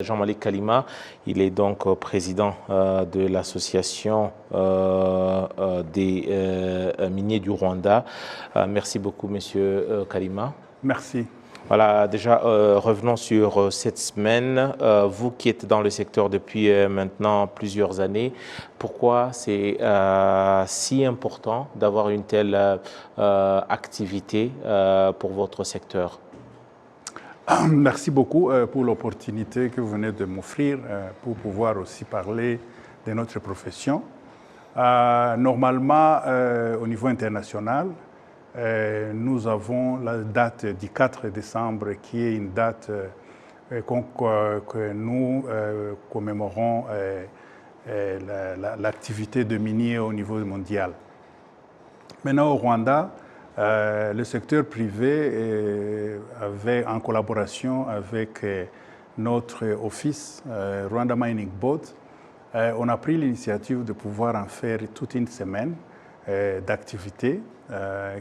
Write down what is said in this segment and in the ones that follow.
Jean-Malik Kalima, il est donc président de l'association des miniers du Rwanda. Merci beaucoup, Monsieur Kalima. Merci. Voilà, déjà, revenons sur cette semaine. Vous qui êtes dans le secteur depuis maintenant plusieurs années, pourquoi c'est si important d'avoir une telle activité pour votre secteur? Merci beaucoup pour l'opportunité que vous venez de m'offrir pour pouvoir aussi parler de notre profession. Normalement, au niveau international, nous avons la date du 4 décembre qui est une date que nous commémorons l'activité de minier au niveau mondial. Maintenant, au Rwanda, le secteur privé avait, en collaboration avec notre office, Rwanda Mining Board, on a pris l'initiative de pouvoir en faire toute une semaine d'activité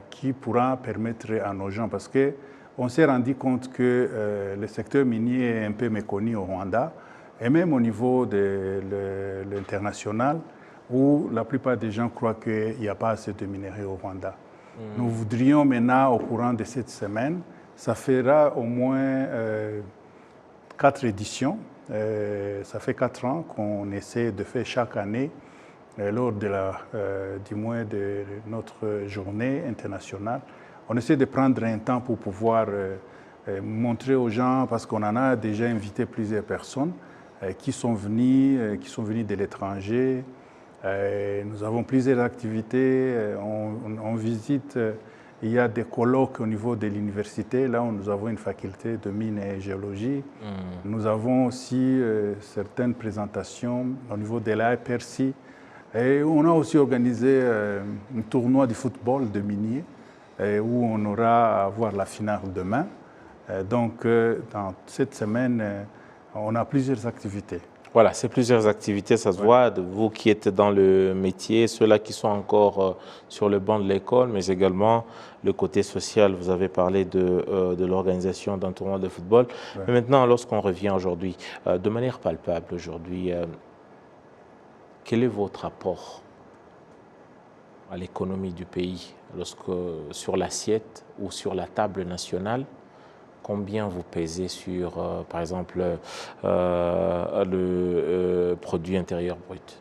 qui pourra permettre à nos gens, parce qu'on s'est rendu compte que le secteur minier est un peu méconnu au Rwanda, et même au niveau de l'international, où la plupart des gens croient qu'il n'y a pas assez de minerais au Rwanda. Nous voudrions maintenant, au courant de cette semaine, ça fera au moins 4 éditions. Ça fait 4 ans qu'on essaie de faire chaque année, lors de du moins de notre journée internationale. On essaie de prendre un temps pour pouvoir montrer aux gens, parce qu'on en a déjà invité plusieurs personnes qui sont venues de l'étranger. Nous avons plusieurs activités, on visite, il y a des colloques au niveau de l'université, là où nous avons une faculté de mines et géologie. Nous avons aussi certaines présentations au niveau de la IPRC. Et on a aussi organisé un tournoi de football de miniers où on aura à voir la finale demain. Donc, dans cette semaine, on a plusieurs activités. Voilà, c'est plusieurs activités, ça se voit, de vous qui êtes dans le métier, ceux-là qui sont encore sur le banc de l'école, mais également le côté social. Vous avez parlé de l'organisation d'un tournoi de football. Ouais. Mais maintenant, lorsqu'on revient aujourd'hui, de manière palpable aujourd'hui, quel est votre apport à l'économie du pays sur l'assiette ou sur la table nationale? Combien vous pèsez sur, par exemple, le produit intérieur brut?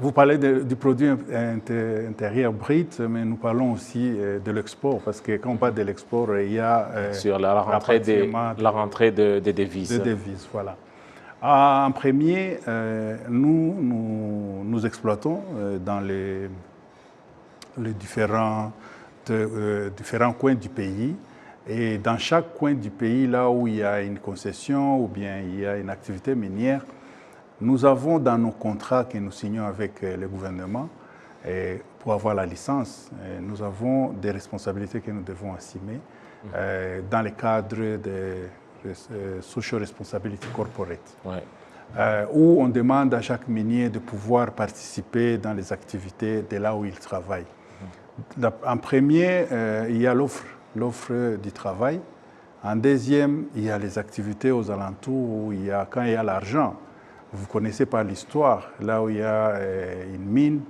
Vous parlez du produit intérieur brut, mais nous parlons aussi de l'export, parce que quand on parle de l'export, il y a... sur la rentrée des devises. Des devises, voilà. En premier, nous exploitons dans les différents coins du pays. Et dans chaque coin du pays, là où il y a une concession ou bien il y a une activité minière, nous avons dans nos contrats que nous signons avec le gouvernement, et pour avoir la licence, nous avons des responsabilités que nous devons assumer dans le cadre de Social Responsibility Corporate, où on demande à chaque minier de pouvoir participer dans les activités de là où il travaille. En premier, il y a l'offre du travail. En deuxième, il y a les activités aux alentours où quand il y a l'argent. Vous connaissez pas l'histoire, là où il y a une mine,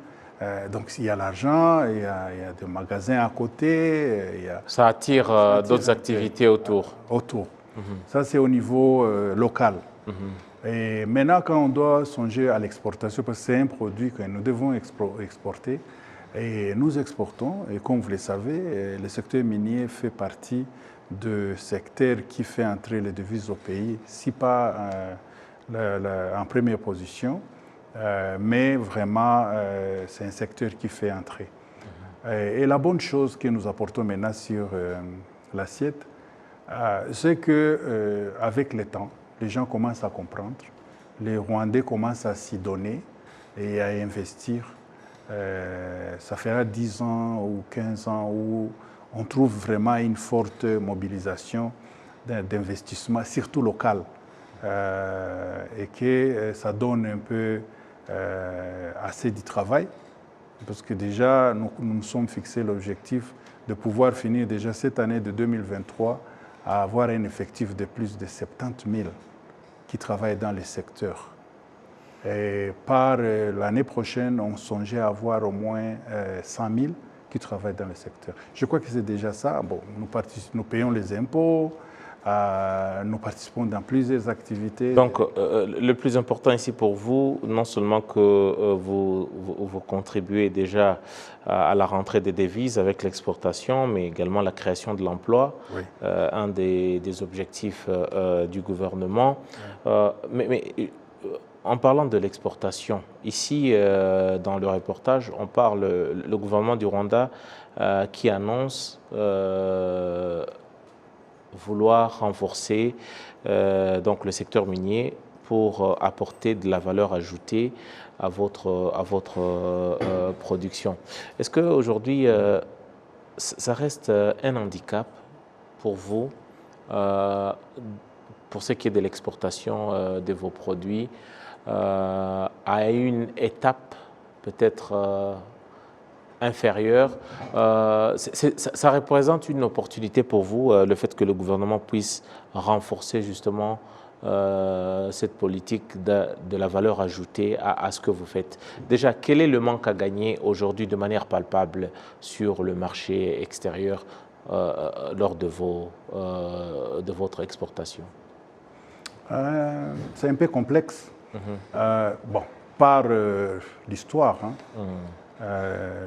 donc il y a l'argent, il y a des magasins à côté. Ça attire d'autres activités autour. Ça, c'est au niveau local. Et maintenant, quand on doit songer à l'exportation, parce que c'est un produit que nous devons exporter, et nous exportons, et comme vous le savez, le secteur minier fait partie du secteur qui fait entrer les devises au pays, si pas en première position, mais vraiment c'est un secteur qui fait entrer. Et la bonne chose que nous apportons maintenant sur l'assiette, c'est qu'avec le temps, les gens commencent à comprendre, les Rwandais commencent à s'y donner et à investir. Ça fera 10 ans ou 15 ans où on trouve vraiment une forte mobilisation d'investissement, surtout local, et que ça donne un peu assez de travail, parce que déjà nous nous sommes fixé l'objectif de pouvoir finir déjà cette année de 2023 à avoir un effectif de plus de 70 000 qui travaillent dans les secteurs. Et par l'année prochaine, on songeait à avoir au moins 100 000 qui travaillent dans le secteur. Je crois que c'est déjà ça. Bon, nous payons les impôts, nous participons dans plusieurs activités. Donc, le plus important ici pour vous, non seulement que vous contribuez déjà à la rentrée des devises avec l'exportation, mais également la création de l'emploi, Oui. Un des objectifs du gouvernement. Oui. En parlant de l'exportation, ici, dans le reportage, on parle, le gouvernement du Rwanda qui annonce vouloir renforcer donc le secteur minier pour apporter de la valeur ajoutée à votre production. Est-ce qu'aujourd'hui, ça reste un handicap pour vous, pour ce qui est de l'exportation de vos produits, à une étape peut-être inférieure? Ça représente une opportunité pour vous, le fait que le gouvernement puisse renforcer justement cette politique de la valeur ajoutée à ce que vous faites. Déjà, quel est le manque à gagner aujourd'hui de manière palpable sur le marché extérieur lors de votre exportation? C'est un peu complexe. Bon, par l'histoire,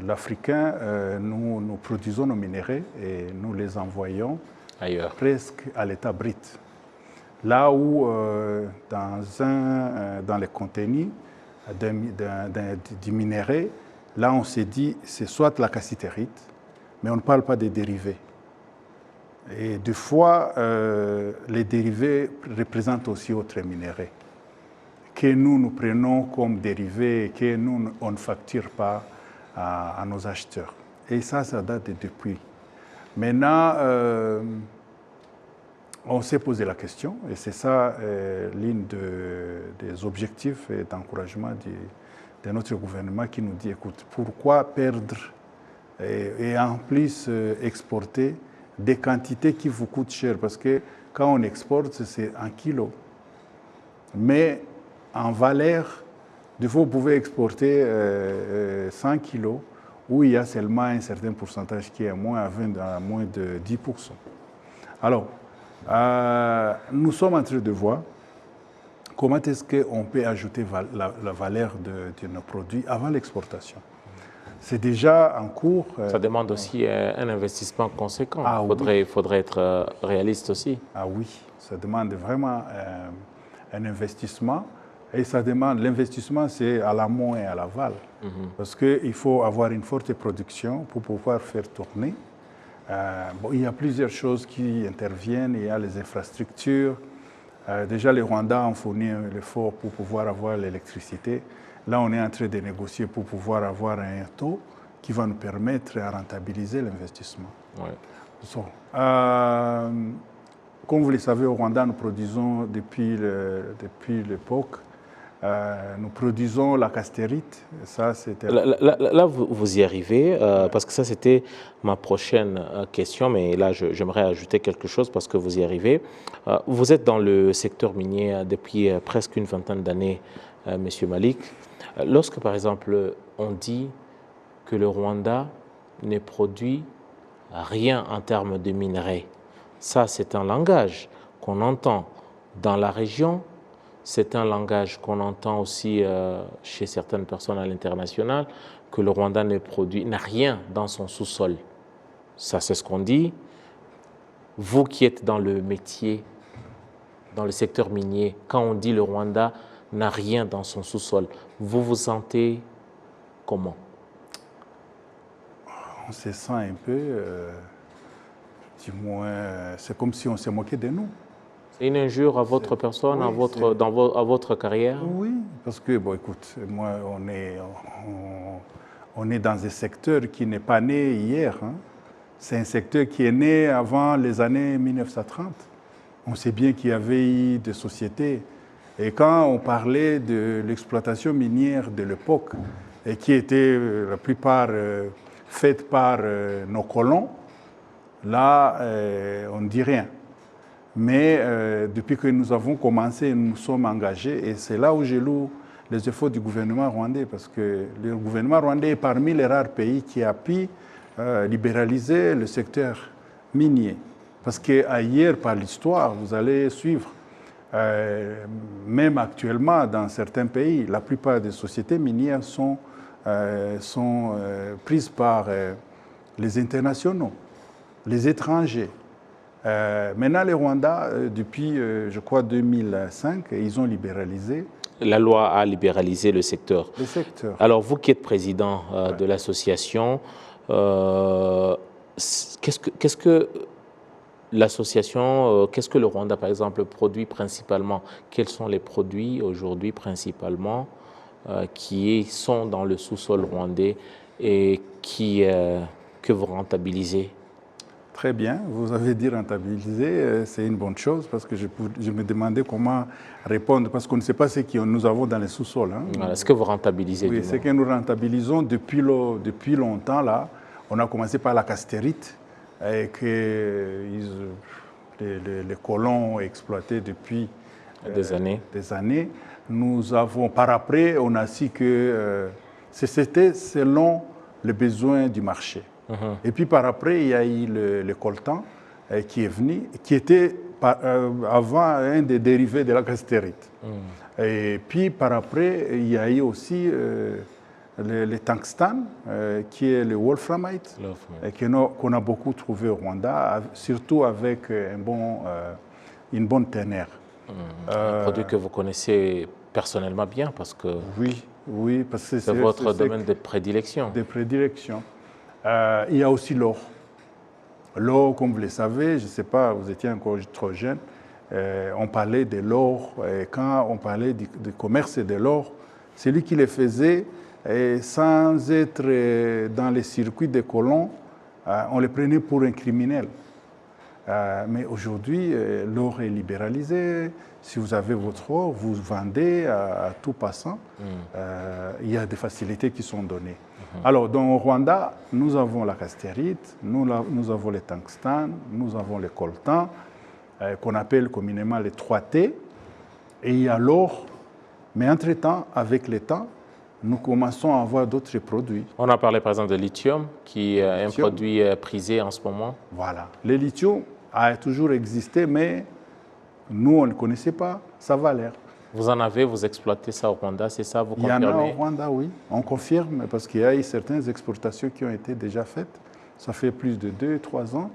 l'Africain, nous produisons nos minéraux et nous les envoyons ailleurs, presque à l'état brut. Là où, dans les contenus du minerai, là on s'est dit c'est soit la cassitérite, mais on ne parle pas des dérivés. Et des fois, les dérivés représentent aussi autres minéraux que nous prenons comme dérivés et que nous, on ne facture pas à nos acheteurs. Et ça date depuis. Maintenant, on s'est posé la question, et c'est ça l'un des objectifs et d'encouragement de notre gouvernement qui nous dit, écoute, pourquoi perdre et en plus exporter des quantités qui vous coûtent cher? Parce que quand on exporte, c'est en kilos. Mais en valeur, des fois, vous pouvez exporter 100 kilos où il y a seulement un certain pourcentage qui est à moins de 10%. Alors, nous sommes en train de voir comment est-ce qu'on peut ajouter la valeur de nos produits avant l'exportation. C'est déjà en cours. Ça demande aussi un investissement conséquent. Ah, il faudrait être réaliste aussi. Ah oui, ça demande vraiment un investissement. Et ça demande, l'investissement, c'est à l'amont et à l'aval. Parce qu'il faut avoir une forte production pour pouvoir faire tourner. Bon, il y a plusieurs choses qui interviennent. Il y a les infrastructures. Déjà, les Rwandais ont fourni l'effort pour pouvoir avoir l'électricité. Là, on est en train de négocier pour pouvoir avoir un taux qui va nous permettre de rentabiliser l'investissement. Ouais. So, comme vous le savez, au Rwanda, nous produisons depuis l'époque, nous produisons la castérite. Ça, là, vous y arrivez, parce que ça, c'était ma prochaine question, mais là, j'aimerais ajouter quelque chose parce que vous y arrivez. Vous êtes dans le secteur minier depuis presque une vingtaine d'années, Monsieur Malik. Lorsque, par exemple, on dit que le Rwanda ne produit rien en termes de minerais, ça, c'est un langage qu'on entend dans la région. C'est un langage qu'on entend aussi chez certaines personnes à l'international, que le Rwanda n'a rien dans son sous-sol. Ça, c'est ce qu'on dit. Vous qui êtes dans le métier, dans le secteur minier, quand on dit le Rwanda n'a rien dans son sous-sol, vous vous sentez comment? On se sent un peu, du moins, c'est comme si on s'est moqué de nous. C'est une injure à votre personne, oui, à votre carrière? Oui, parce que, bon, écoute, moi, on est dans un secteur qui n'est pas né hier. Hein. C'est un secteur qui est né avant les années 1930. On sait bien qu'il y avait eu des sociétés. Et quand on parlait de l'exploitation minière de l'époque, et qui était la plupart faite par nos colons, là, on ne dit rien. Mais depuis que nous avons commencé, nous sommes engagés et c'est là où je loue les efforts du gouvernement rwandais parce que le gouvernement rwandais est parmi les rares pays qui a pu libéraliser le secteur minier. Parce qu'ailleurs, par l'histoire, vous allez suivre, même actuellement dans certains pays, la plupart des sociétés minières sont prises par les internationaux, les étrangers. Maintenant, les Rwandais, depuis, je crois, 2005, ils ont libéralisé. La loi a libéralisé le secteur. Le secteur. Alors, vous qui êtes président de l'association, qu'est-ce que l'association, qu'est-ce que le Rwanda, par exemple, produit principalement? Quels sont les produits aujourd'hui principalement qui sont dans le sous-sol rwandais et que vous rentabilisez? Très bien, vous avez dit rentabiliser, c'est une bonne chose parce que je me demandais comment répondre parce qu'on ne sait pas ce que nous avons dans les sous-sols. Hein. Voilà, ce que vous rentabilisez? Oui, ce que nous rentabilisons depuis longtemps, là, on a commencé par la castérite et que les colons ont exploité depuis des années. Nous avons, par après, on a su que c'était selon les besoins du marché. Et puis par après, il y a eu le coltan qui est venu, qui était avant un des dérivés de la castérite. Et puis par après, il y a eu aussi le tungstène, qui est le wolframite, qu'on a beaucoup trouvé au Rwanda, surtout avec une bonne ténère. Un produit que vous connaissez personnellement bien parce que oui, parce que c'est votre domaine de prédilection. De prédilection. Il y a aussi l'or. L'or, comme vous le savez, je ne sais pas, vous étiez encore trop jeune, on parlait de l'or, quand on parlait du commerce de l'or, celui qui le faisait, sans être dans les circuits des colons, on le prenait pour un criminel. Mais aujourd'hui, l'or est libéralisé. Si vous avez votre or, vous vendez à tout passant. Il y a des facilités qui sont données. Alors, dans le Rwanda, nous avons la castérite, nous avons le tungstène, nous avons le coltan, qu'on appelle communément les 3T, et il y a l'or. Mais entre-temps, avec le temps, nous commençons à avoir d'autres produits. On a parlé par exemple de lithium, qui est un produit prisé en ce moment. Voilà. Le lithium a toujours existé, mais nous, on ne connaissait pas sa valeur. Vous en avez, vous exploitez ça au Rwanda, c'est ça, vous confirmez? Il y en a au Rwanda, oui. On confirme, parce qu'il y a eu certaines exportations qui ont été déjà faites. Ça fait plus de 2-3 ans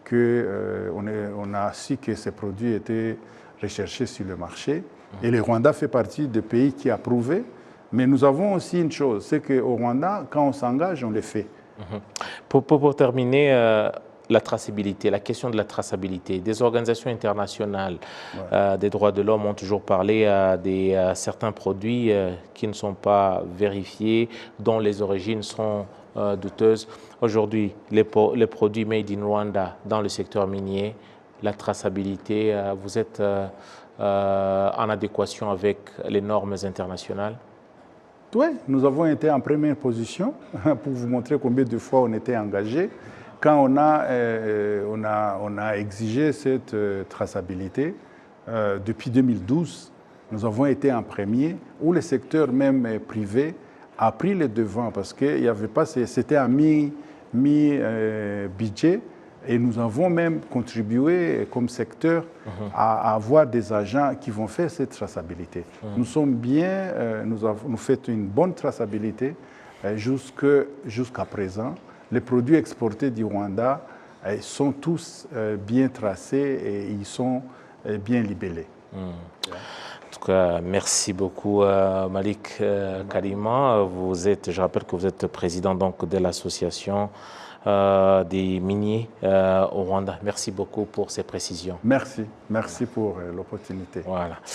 qu'on a su que ces produits étaient recherchés sur le marché. Et le Rwanda fait partie des pays qui a prouvé. Mais nous avons aussi une chose, c'est qu'au Rwanda, quand on s'engage, on le fait. Pour terminer, la traçabilité, la question de la traçabilité. Des organisations internationales des droits de l'homme ont toujours parlé de certains produits qui ne sont pas vérifiés, dont les origines sont douteuses. Aujourd'hui, les produits made in Rwanda dans le secteur minier, la traçabilité, vous êtes en adéquation avec les normes internationales? Oui, nous avons été en première position pour vous montrer combien de fois on était engagés. Quand on a exigé cette traçabilité, depuis 2012, nous avons été en premier, où le secteur même privé a pris les devants parce qu'il y avait pas, c'était à mi-budget et nous avons même contribué comme secteur à avoir des agents qui vont faire cette traçabilité. Nous sommes bien, nous faisons une bonne traçabilité jusqu'à présent. Les produits exportés du Rwanda sont tous bien tracés et ils sont bien libellés. En tout cas, merci beaucoup Malik Kalima. Je rappelle que vous êtes président donc, de l'association des miniers au Rwanda. Merci beaucoup pour ces précisions. Merci pour l'opportunité. Voilà.